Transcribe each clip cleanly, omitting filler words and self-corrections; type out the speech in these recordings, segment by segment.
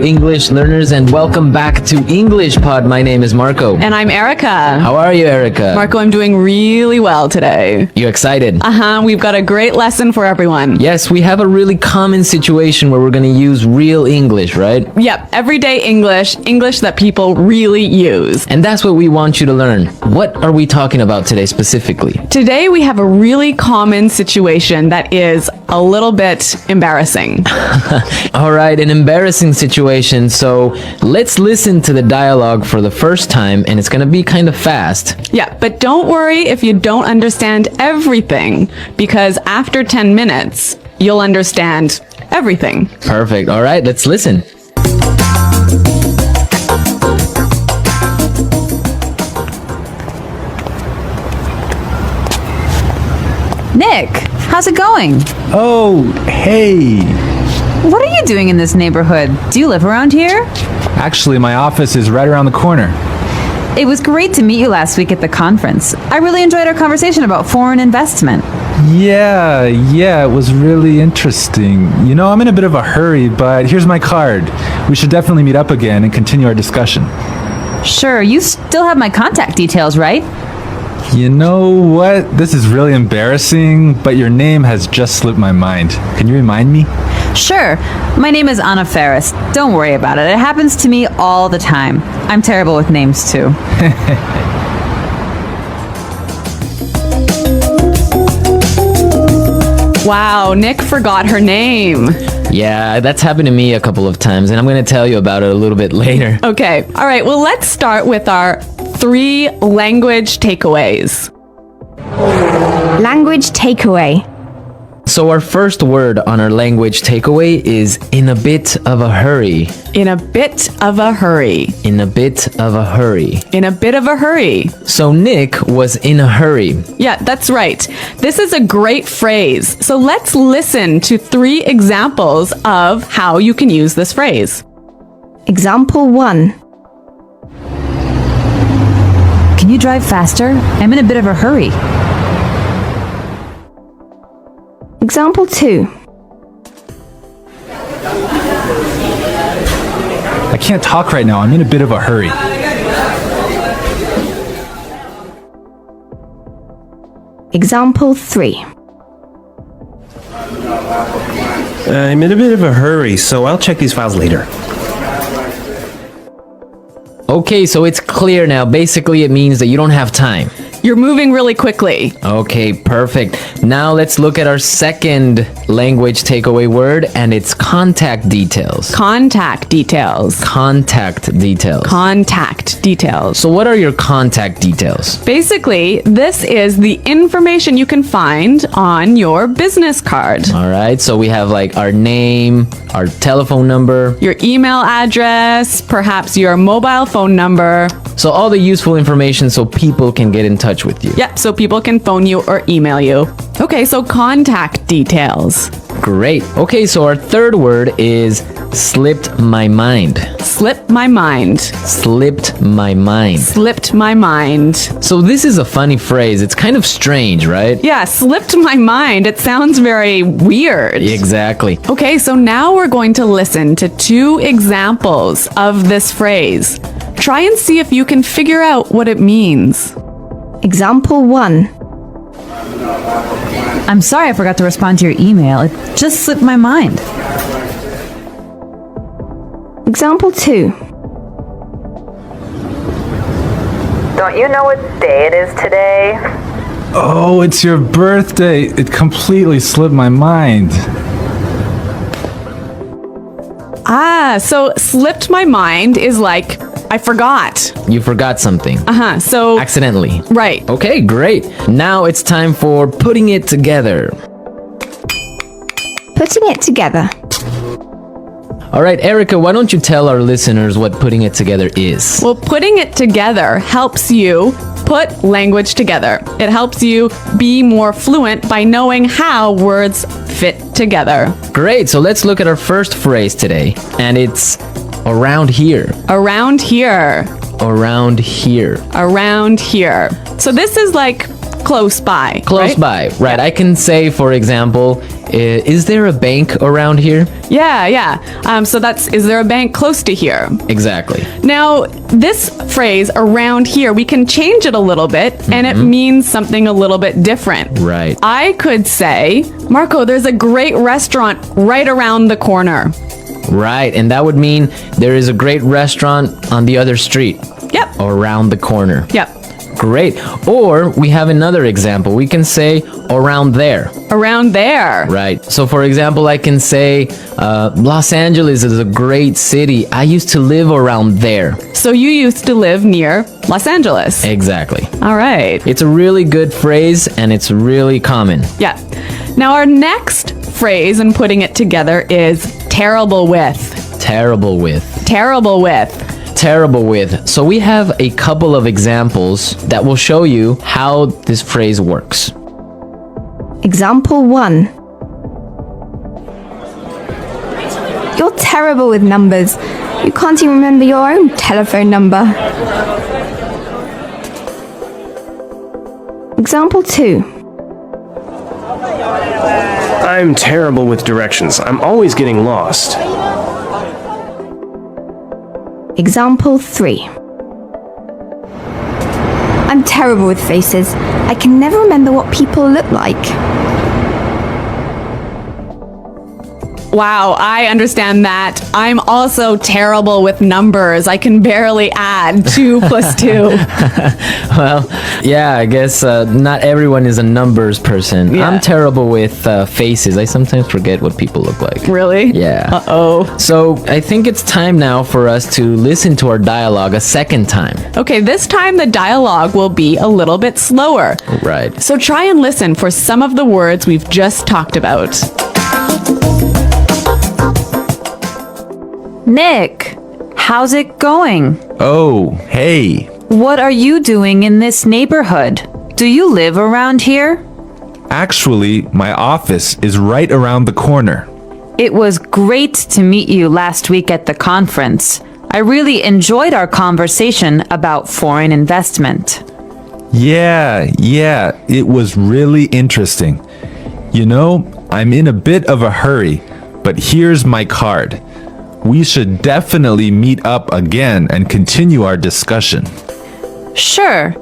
English learners, and welcome back to English Pod. My name is Marco. And I'm Erica. How are you, Erica? Marco, I'm doing really well today. You excited? We've got a great lesson for everyone. Yes, we have a really common situation where we're going to use real English, right? Yep, everyday English, English that people really use. And that's what we want you to learn. What are we talking about today specifically? Today we have a really common situation that is a little bit embarrassing. All right, an embarrassing situation. So let's listen to the dialogue for the first time, and it's going to be kind of fast. Yeah, but don't worry if you don't understand everything, because after 10 minutes, you'll understand everything. Perfect. All right, let's listen. Nick, how's it going? Oh, hey. What are you doing in this neighborhood? Do you live around here? Actually, my office is right around the corner. It was great to meet you last week at the conference. I really enjoyed our conversation about foreign investment. Yeah, it was really interesting. You know, I'm in a bit of a hurry, but here's my card. We should definitely meet up again and continue our discussion. Sure, you still have my contact details, right? You know what? This is really embarrassing, but your name has just slipped my mind. Can you remind me? Sure. My name is Anna Ferris. Don't worry about it. It happens to me all the time. I'm terrible with names, too. Wow, Nick forgot her name. Yeah, that's happened to me a couple of times, and I'm going to tell you about it a little bit later. Okay, all right, well, let's start with our 3 language takeaways. Language takeaway. So our first word on our language takeaway is in a bit of a hurry. In a bit of a hurry. In a bit of a hurry. In a bit of a hurry. So Nick was in a hurry. Yeah, that's right. This is a great phrase. So let's listen to 3 examples of how you can use this phrase. Example 1. Can you drive faster? I'm in a bit of a hurry. Example 2. I can't talk right now. I'm in a bit of a hurry. Example 3. I'm in a bit of a hurry, so I'll check these files later. Okay, so it's clear now. Basically, it means that you don't have time. You're moving really quickly. Okay, perfect. Now let's look at our second language takeaway word, and it's contact details. Contact details. Contact details. Contact details. So what are your contact details? Basically, this is the information you can find on your business card. All right, so we have like our name, our telephone number. Your email address, perhaps your mobile phone number. So all the useful information so people can get in touch with you. Yep, so people can phone you or email you. Okay, so contact details. Great. Okay, so our third word is slipped my mind. Slipped my mind. Slipped my mind. Slipped my mind. So this is a funny phrase. It's kind of strange, right? Yeah, slipped my mind. It sounds very weird. Exactly. Okay, so now we're going to listen to 2 examples of this phrase. Try and see if you can figure out what it means. Example 1. I'm sorry I forgot to respond to your email. It just slipped my mind. Example 2. Don't you know what day it is today? Oh, it's your birthday. It completely slipped my mind. So slipped my mind is like, I forgot. You forgot something. So, Accidentally. right. Okay, great. Now it's time for putting it together. Putting it together. All right, Erica, why don't you tell our listeners what putting it together is? Well, putting it together helps you put language together. It helps you be more fluent by knowing how words fit together. Great, so let's look at our first phrase today, and it's around here. Around here. Around here. Around here. So this is like close by. Close by, right? I can say, for example, is there a bank around here? Yeah. So that's, is there a bank close to here? Exactly. Now, this phrase around here, we can change it a little bit and it means something a little bit different. Right. I could say, Marco, there's a great restaurant right around the corner. Right, and that would mean there is a great restaurant on the other street. Yep. Or around the corner. Yep. Great. Or we have another example. We can say around there. Around there. Right. So, for example, I can say Los Angeles is a great city. I used to live around there. So you used to live near Los Angeles. Exactly. All right. It's a really good phrase and it's really common. Yeah. Now, our next phrase and putting it together is terrible with. Terrible with. Terrible with. Terrible with. So we have a couple of examples that will show you how this phrase works. Example 1. You're terrible with numbers. You can't even remember your own telephone number. Example 2. I'm terrible with directions. I'm always getting lost. Example 3. I'm terrible with faces. I can never remember what people look like. Wow, I understand that. I'm also terrible with numbers. I can barely add 2 plus 2. Well, yeah, I guess not everyone is a numbers person. Yeah. I'm terrible with faces. I sometimes forget what people look like. Really? Yeah. Uh-oh. So I think it's time now for us to listen to our dialogue a second time. Okay, this time the dialogue will be a little bit slower. Right. So try and listen for some of the words we've just talked about. Nick, how's it going? Oh, hey. What are you doing in this neighborhood? Do you live around here? Actually, my office is right around the corner. It was great to meet you last week at the conference. I really enjoyed our conversation about foreign investment. Yeah, it was really interesting. You know, I'm in a bit of a hurry, but here's my card. We should definitely meet up again and continue our discussion. Sure.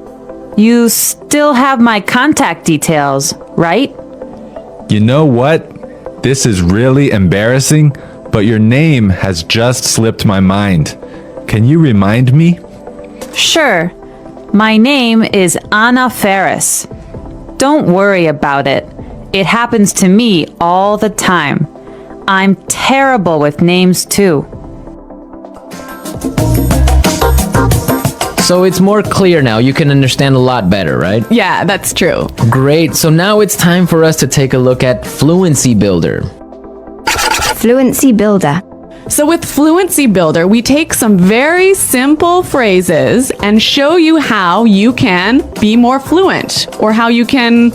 You still have my contact details, right? You know what? This is really embarrassing, but your name has just slipped my mind. Can you remind me? Sure. My name is Anna Ferris. Don't worry about it. It happens to me all the time. I'm terrible with names too. So it's more clear now. You can understand a lot better, right? Yeah, that's true. Great. So now it's time for us to take a look at Fluency Builder. Fluency Builder. So with Fluency Builder, we take some very simple phrases and show you how you can be more fluent or how you can,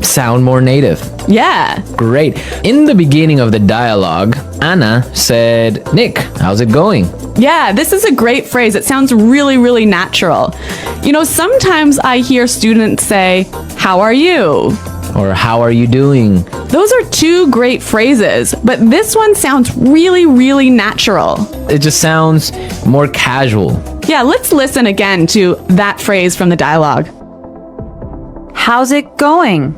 Sound more native. yeah. Great. In the beginning of the dialogue, Anna said, Nick, how's it going? Yeah, this is a great phrase. It sounds really, really natural. You know, sometimes I hear students say, how are you? Or how are you doing? Those are 2 great phrases, but this one sounds really, really natural. It just sounds more casual. Yeah, let's listen again to that phrase from the dialogue. How's it going?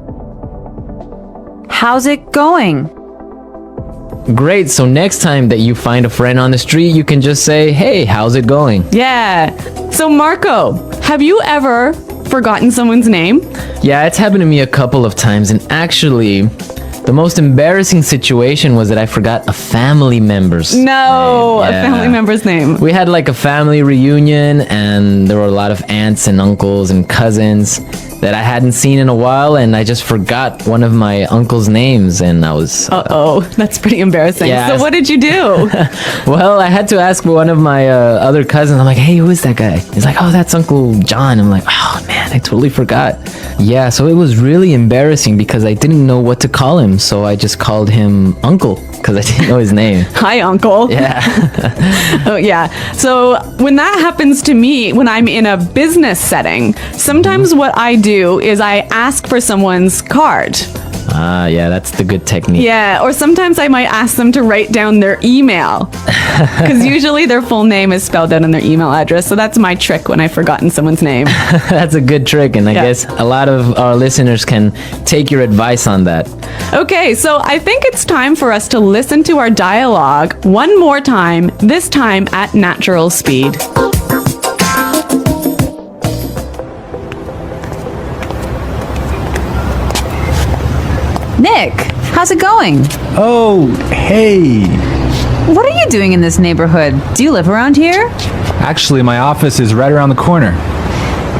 How's it going? Great. So next time that you find a friend on the street, you can just say, hey, how's it going? Yeah. So Marco, have you ever forgotten someone's name? Yeah, it's happened to me a couple of times. And actually, the most embarrassing situation was that I forgot a family member's No, name. a family member's name. We had like a family reunion and there were a lot of aunts and uncles and cousins that I hadn't seen in a while, and I just forgot one of my uncle's names, and I was... Uh-oh, that's pretty embarrassing. Yeah, So what did you do? Well, I had to ask one of my other cousins. I'm like, hey, who is that guy? He's like, oh, that's Uncle John. I'm like, oh, man, I totally forgot. Yeah, so it was really embarrassing because I didn't know what to call him, so I just called him Uncle because I didn't know his name. Hi, Uncle. Yeah. Oh, yeah. So when that happens to me, when I'm in a business setting, sometimes what I do do is I ask for someone's card. Ah, yeah, that's the good technique. Yeah, or sometimes I might ask them to write down their email. Because usually their full name is spelled out in their email address. So that's my trick when I've forgotten someone's name. That's a good trick, and I Yeah. guess a lot of our listeners can take your advice on that. Okay, so I think it's time for us to listen to our dialogue one more time, this time at natural speed. Nick, how's it going? Oh, hey. What are you doing in this neighborhood? Do you live around here? Actually, my office is right around the corner.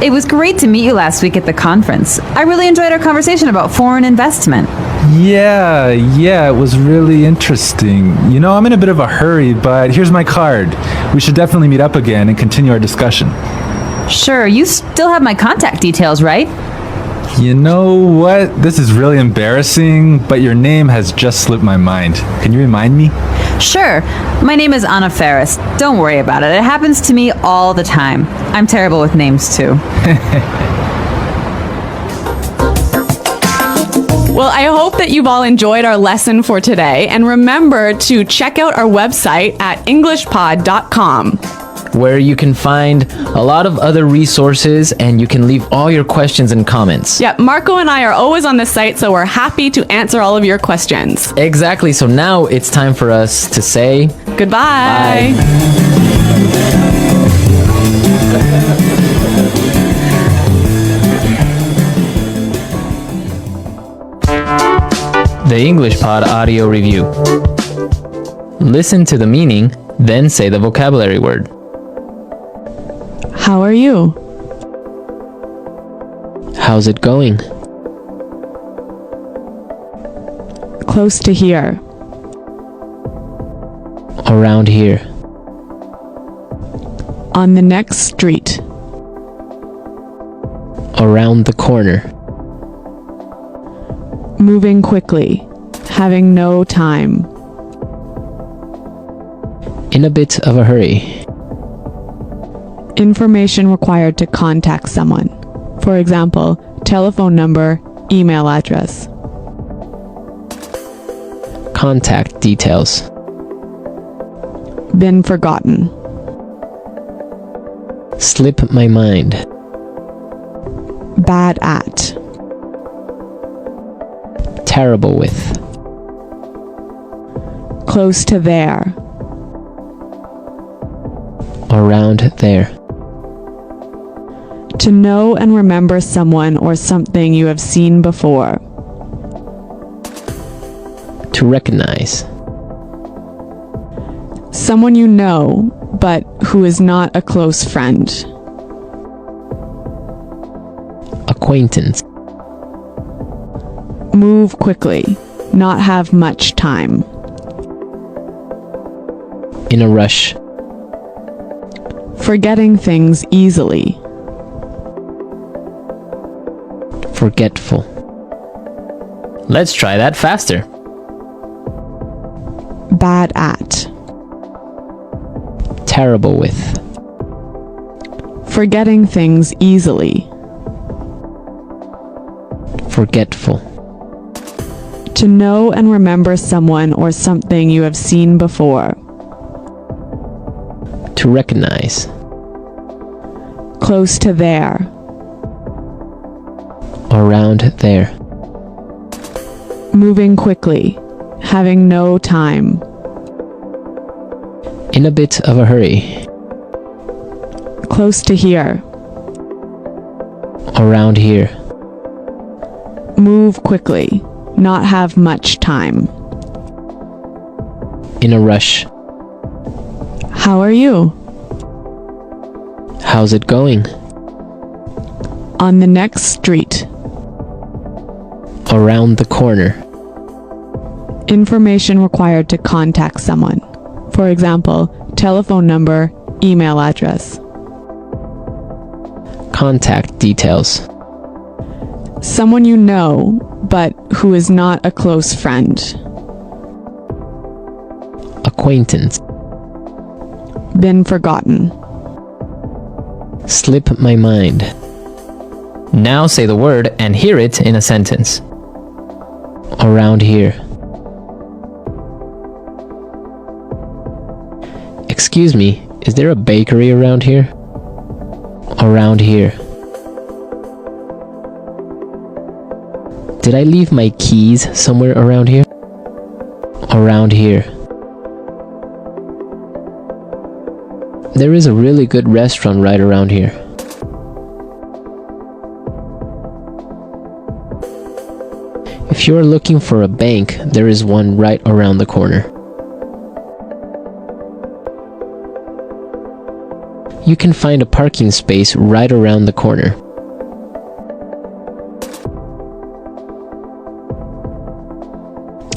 It was great to meet you last week at the conference. I really enjoyed our conversation about foreign investment. Yeah, it was really interesting. You know, I'm in a bit of a hurry, but here's my card. We should definitely meet up again and continue our discussion. Sure, you still have my contact details, right? You know what? This is really embarrassing, but your name has just slipped my mind. Can you remind me? Sure. My name is Anna Ferris. Don't worry about it. It happens to me all the time. I'm terrible with names, too. Well, I hope that you've all enjoyed our lesson for today. And remember to check out our website at EnglishPod.com. where you can find a lot of other resources and you can leave all your questions and comments. Yeah, Marco and I are always on the site, so we're happy to answer all of your questions. Exactly. So now it's time for us to say Goodbye. The English Pod Audio Review. Listen to the meaning, then say the vocabulary word. How are you? How's it going? Close to here. Around here. On the next street. Around the corner. Moving quickly. Having no time. In a bit of a hurry. Information required to contact someone. For example, telephone number, email address. Contact details. Been forgotten. Slip my mind. Bad at. Terrible with. Close to there. Around there. To know and remember someone or something you have seen before. To recognize. Someone you know, but who is not a close friend. Acquaintance. Move quickly. Not have much time. In a rush. Forgetting things easily. Forgetful. Let's try that faster. Bad at. Terrible with. Forgetting things easily. Forgetful. To know and remember someone or something you have seen before. To recognize. Close to there. Around there. Moving quickly. Having no time. In a bit of a hurry. Close to here. Around here. Move quickly. Not have much time. In a rush. How are you? How's it going? On the next street. Around the corner. Information required to contact someone. For example, telephone number, email address. Contact details. Someone you know, but who is not a close friend. Acquaintance. Been forgotten. Slip my mind. Now say the word and hear it in a sentence. Around here. Excuse me, is there a bakery around here? Around here. Did I leave my keys somewhere around here? Around here. There is a really good restaurant right around here. If you are looking for a bank, there is one right around the corner. You can find a parking space right around the corner.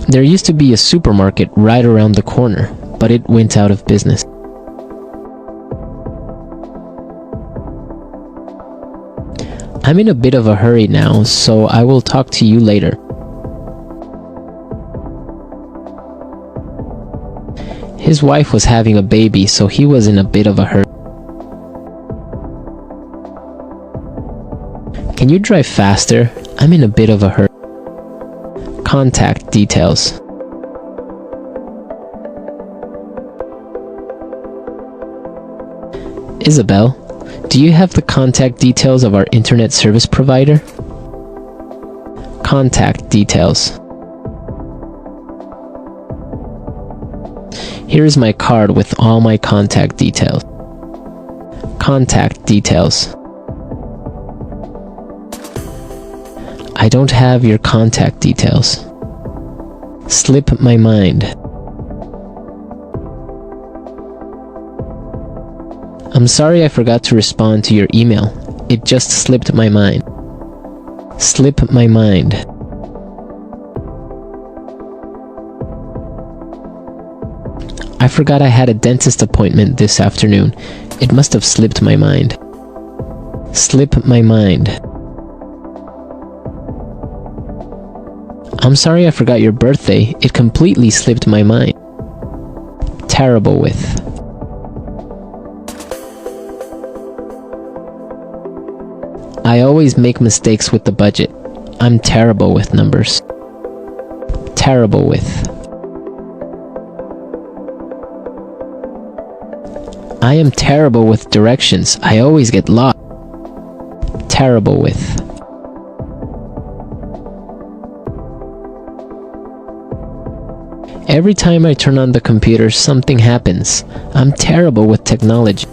There used to be a supermarket right around the corner, but it went out of business. I'm in a bit of a hurry now, so I will talk to you later. His wife was having a baby, so he was in a bit of a hurry. Can you drive faster? I'm in a bit of a hurry. Contact details. Isabel, do you have the contact details of our internet service provider? Contact details. Here is my card with all my contact details. Contact details. I don't have your contact details. Slip my mind. I'm sorry I forgot to respond to your email. It just slipped my mind. Slip my mind. I forgot I had a dentist appointment this afternoon. It must have slipped my mind. Slip my mind. I'm sorry I forgot your birthday. It completely slipped my mind. Terrible with. I always make mistakes with the budget. I'm terrible with numbers. Terrible with. I am terrible with directions. I always get lost. Terrible with. Every time I turn on the computer, something happens. I'm terrible with technology.